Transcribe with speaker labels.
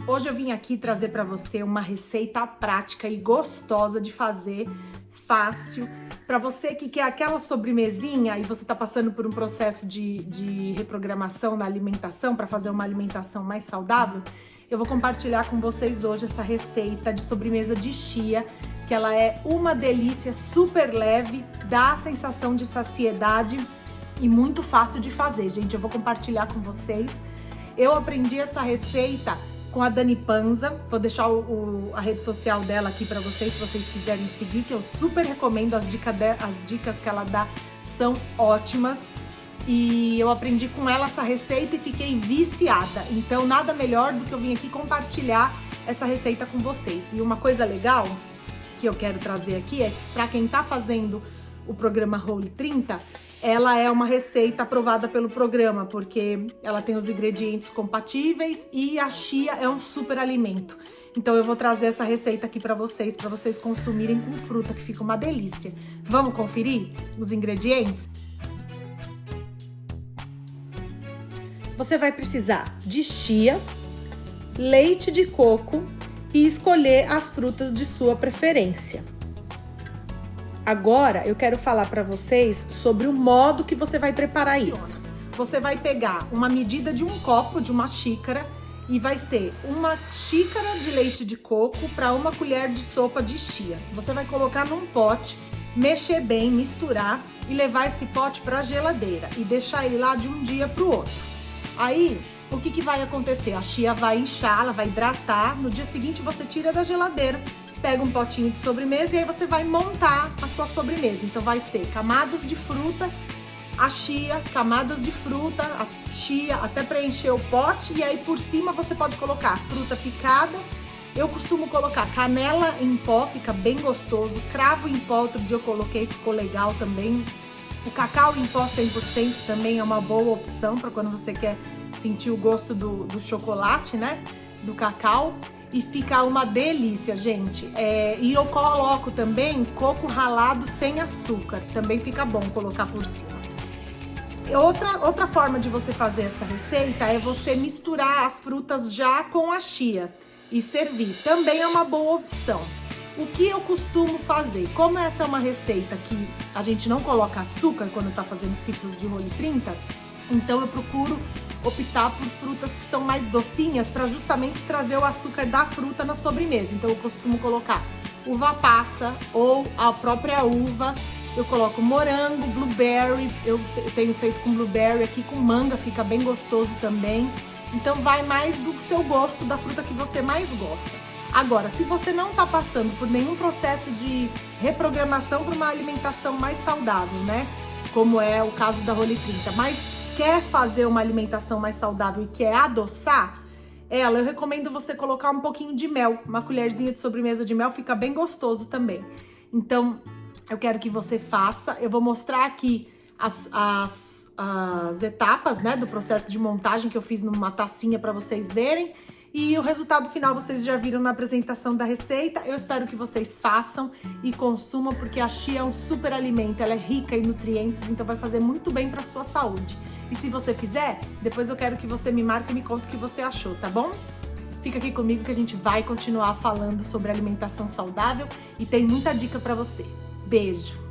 Speaker 1: Hoje eu vim aqui trazer para você uma receita prática e gostosa de fazer, fácil, para você que quer aquela sobremesinha e você tá passando por um processo de reprogramação na alimentação para fazer uma alimentação mais saudável. Eu vou compartilhar com vocês hoje essa receita de sobremesa de chia, que ela é uma delícia, super leve, dá a sensação de saciedade e muito fácil de fazer, gente. Eu vou compartilhar com vocês. Eu aprendi essa receita com a Dani Panza, vou deixar a rede social dela aqui para vocês, se vocês quiserem seguir, que eu super recomendo, as dicas que ela dá são ótimas. E eu aprendi com ela essa receita e fiquei viciada, então nada melhor do que eu vir aqui compartilhar essa receita com vocês. E uma coisa legal que eu quero trazer aqui é, para quem tá fazendo o programa Whole 30, ela é uma receita aprovada pelo programa, porque ela tem os ingredientes compatíveis e a chia é um super alimento. Então eu vou trazer essa receita aqui para vocês consumirem com fruta, que fica uma delícia. Vamos conferir os ingredientes? Você vai precisar de chia, leite de coco e escolher as frutas de sua preferência. Agora eu quero falar para vocês sobre o modo que você vai preparar isso. Você vai pegar uma medida de um copo, de uma xícara, e vai ser uma xícara de leite de coco para uma colher de sopa de chia. Você vai colocar num pote, mexer bem, misturar e levar esse pote para a geladeira e deixar ele lá de um dia para o outro. Aí, o que vai acontecer? A chia vai inchar, ela vai hidratar, no dia seguinte você tira da geladeira, pega um potinho de sobremesa e aí você vai montar a sua sobremesa. Então vai ser camadas de fruta, a chia, camadas de fruta, a chia, até preencher o pote, e aí por cima você pode colocar fruta picada. Eu costumo colocar canela em pó, fica bem gostoso, cravo em pó, outro dia eu coloquei, ficou legal também. O cacau em pó 100% também é uma boa opção para quando você quer sentir o gosto do chocolate, né? Do cacau. E fica uma delícia, gente. E eu coloco também coco ralado sem açúcar. Também fica bom colocar por cima. Outra forma de você fazer essa receita é você misturar as frutas já com a chia e servir. Também é uma boa opção. O que eu costumo fazer? Como essa é uma receita que a gente não coloca açúcar quando tá fazendo ciclos de Whole 30, então eu procuro optar por frutas que são mais docinhas para justamente trazer o açúcar da fruta na sobremesa. Então eu costumo colocar uva passa ou a própria uva, eu coloco morango, blueberry, eu tenho feito com blueberry aqui, com manga, fica bem gostoso também. Então vai mais do seu gosto, da fruta que você mais gosta. Agora, se você não está passando por nenhum processo de reprogramação para uma alimentação mais saudável, né? Como é o caso da Whole 30, mas quer fazer uma alimentação mais saudável e quer adoçar ela, eu recomendo você colocar um pouquinho de mel. Uma colherzinha de sobremesa de mel fica bem gostoso também. Então, eu quero que você faça. Eu vou mostrar aqui as etapas, né, do processo de montagem que eu fiz numa tacinha para vocês verem. E o resultado final vocês já viram na apresentação da receita. Eu espero que vocês façam e consumam, porque a chia é um super alimento, ela é rica em nutrientes, então vai fazer muito bem para sua saúde. E se você fizer, depois eu quero que você me marque e me conte o que você achou, tá bom? Fica aqui comigo que a gente vai continuar falando sobre alimentação saudável e tem muita dica para você. Beijo!